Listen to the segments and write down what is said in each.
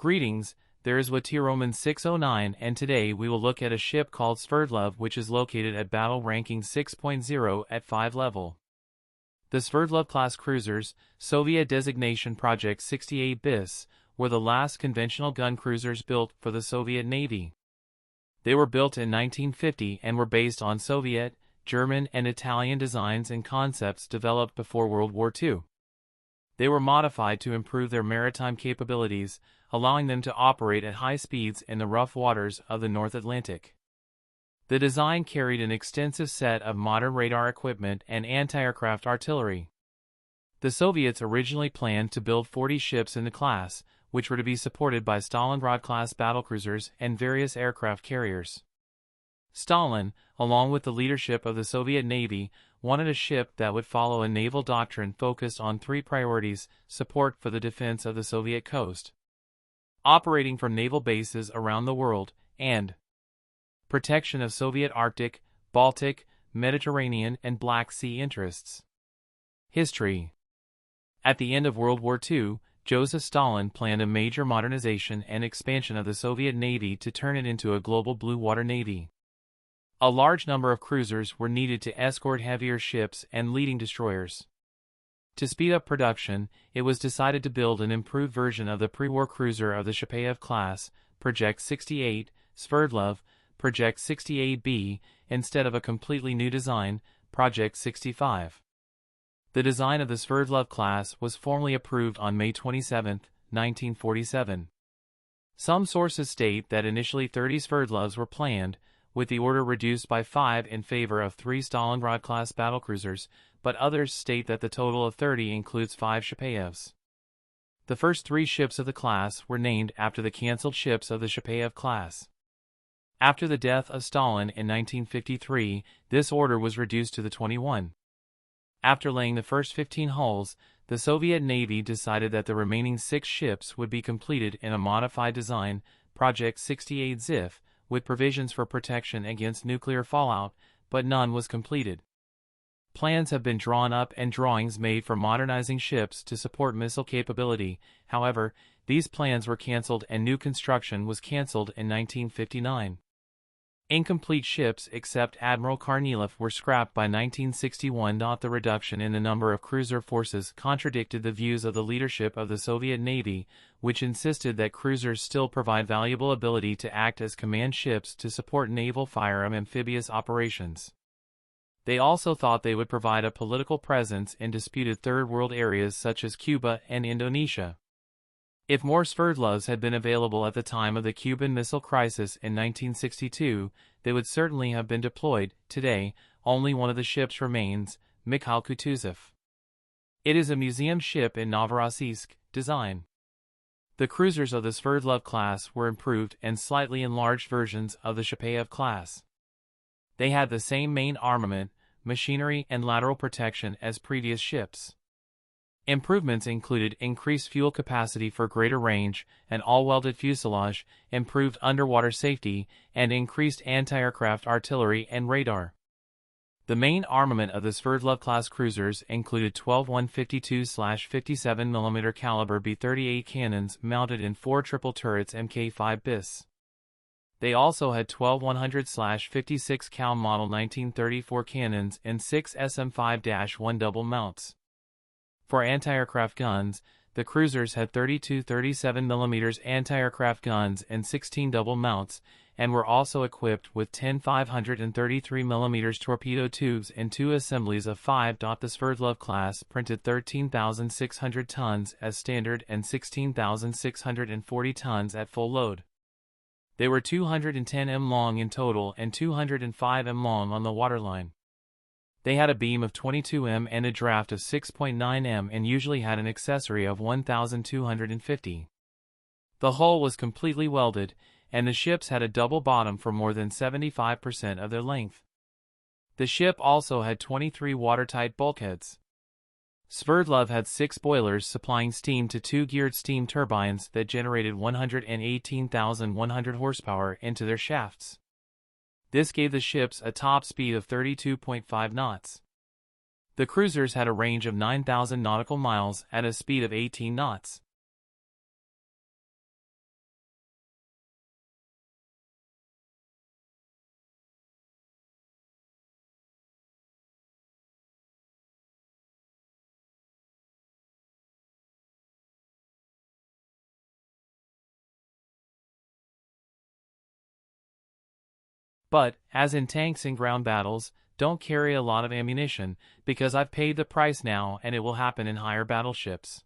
Greetings, there is Roman 609 and today we will look at a ship called Sverdlov which is located at battle ranking 6.0 at 5 level. The Sverdlov class cruisers, Soviet designation Project 68 bis, were the last conventional gun cruisers built for the Soviet Navy. They were built in 1950 and were based on Soviet, German and Italian designs and concepts developed before World War II. They were modified to improve their maritime capabilities, allowing them to operate at high speeds in the rough waters of the North Atlantic. The design carried an extensive set of modern radar equipment and anti-aircraft artillery. The Soviets originally planned to build 40 ships in the class, which were to be supported by Stalingrad-class battlecruisers and various aircraft carriers. Stalin, along with the leadership of the Soviet Navy, wanted a ship that would follow a naval doctrine focused on 3 priorities: support for the defense of the Soviet coast, operating from naval bases around the world, and protection of Soviet Arctic, Baltic, Mediterranean and Black Sea interests. History. At the end of World War II, Joseph Stalin planned a major modernization and expansion of the Soviet Navy to turn it into a global blue water navy. A large number of cruisers were needed to escort heavier ships and leading destroyers. To speed up production, it was decided to build an improved version of the pre-war cruiser of the Shapayev class, Project 68, Sverdlov, Project 68B, instead of a completely new design, Project 65. The design of the Sverdlov class was formally approved on May 27, 1947. Some sources state that initially 30 Sverdlovs were planned, with the order reduced by 5 in favor of 3 Stalingrad-class battlecruisers, but others state that the total of 30 includes 5 Shapayevs. The first 3 ships of the class were named after the cancelled ships of the Shapayev class. After the death of Stalin in 1953, this order was reduced to the 21. After laying the first 15 hulls, the Soviet Navy decided that the remaining 6 ships would be completed in a modified design, Project 68 ZIF, with provisions for protection against nuclear fallout, but none was completed. Plans have been drawn up and drawings made for modernizing ships to support missile capability. However, these plans were cancelled and new construction was cancelled in 1959. Incomplete ships except Admiral Kornilov were scrapped by 1961. The reduction in the number of cruiser forces contradicted the views of the leadership of the Soviet Navy, which insisted that cruisers still provide valuable ability to act as command ships to support naval fire and amphibious operations. They also thought they would provide a political presence in disputed Third World areas such as Cuba and Indonesia. If more Sverdlovs had been available at the time of the Cuban Missile Crisis in 1962, they would certainly have been deployed. Today, only one of the ships remains, Mikhail Kutuzov. It is a museum ship in Novorossiysk, design. The cruisers of the Sverdlov class were improved and slightly enlarged versions of the Shapayev class. They had the same main armament, machinery and lateral protection as previous ships. Improvements included increased fuel capacity for greater range, an all-welded fuselage, improved underwater safety, and increased anti-aircraft artillery and radar. The main armament of the Sverdlov-class cruisers included 12 152/57mm caliber B-38 cannons mounted in 4 triple turrets Mk5 bis. They also had 12 100/56 cal model 1934 cannons and 6 SM5-1 double mounts. For anti-aircraft guns, the cruisers had 32 37mm anti-aircraft guns and 16 double mounts, and were also equipped with 10 533mm torpedo tubes and 2 assemblies of 5. The Sverdlov class printed 13,600 tons as standard and 16,640 tons at full load. They were 210 m long in total and 205 m long on the waterline. They had a beam of 22 m and a draft of 6.9 m and usually had an accessory of 1,250. The hull was completely welded, and the ships had a double bottom for more than 75% of their length. The ship also had 23 watertight bulkheads. Sverdlov had 6 boilers supplying steam to 2 geared steam turbines that generated 118,100 horsepower into their shafts. This gave the ships a top speed of 32.5 knots. The cruisers had a range of 9,000 nautical miles at a speed of 18 knots. But, as in tanks and ground battles, don't carry a lot of ammunition, because I've paid the price now and it will happen in higher battleships.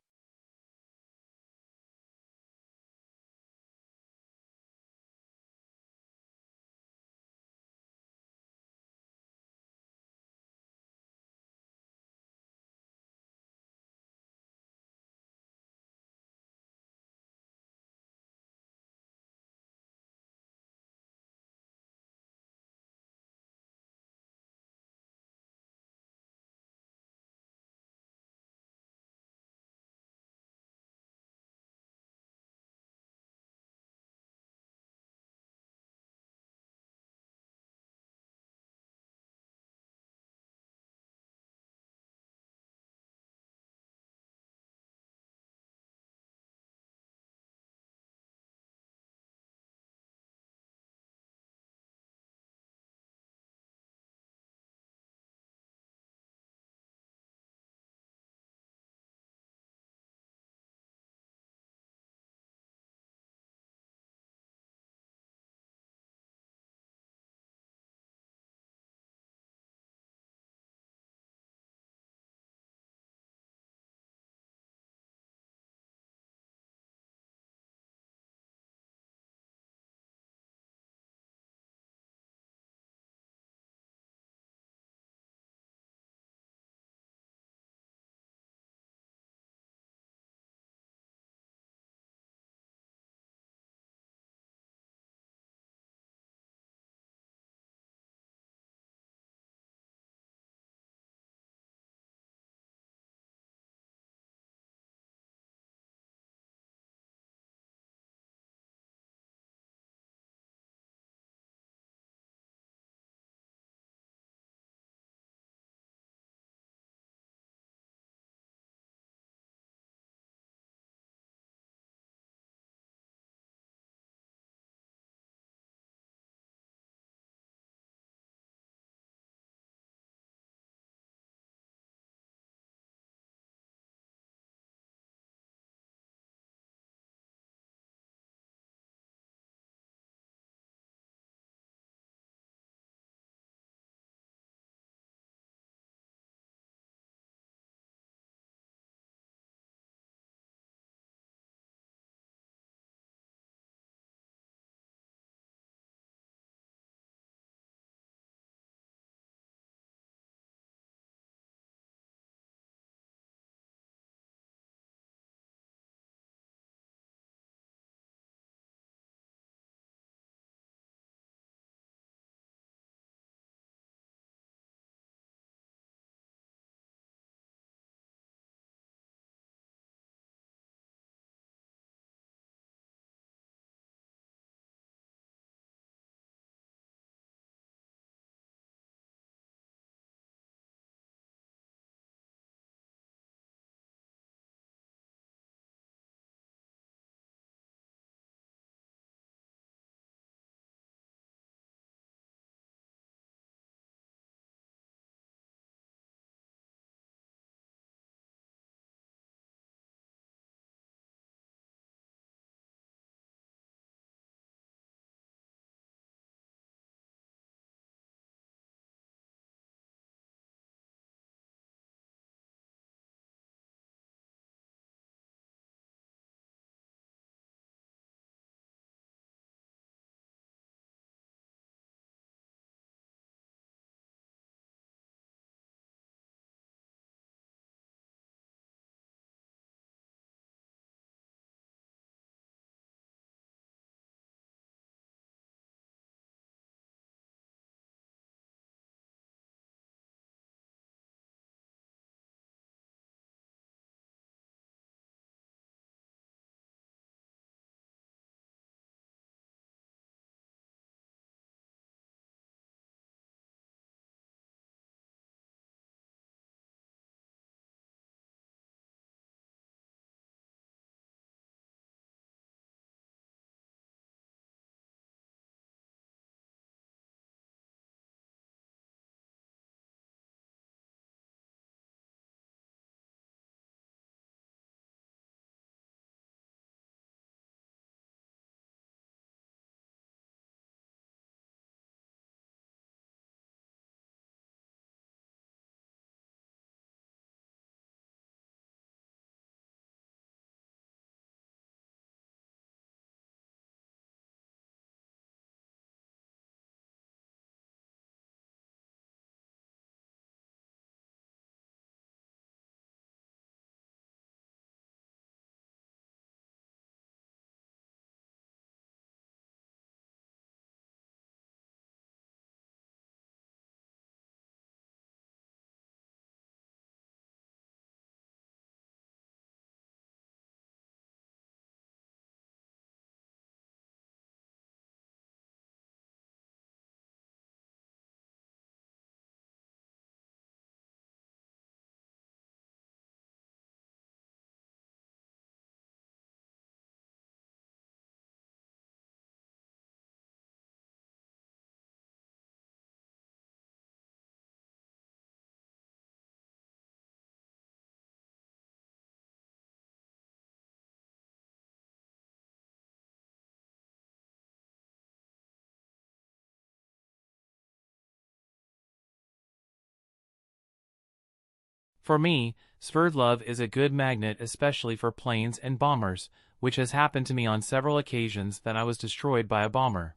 For me, Sverdlov is a good magnet especially for planes and bombers, which has happened to me on several occasions that I was destroyed by a bomber.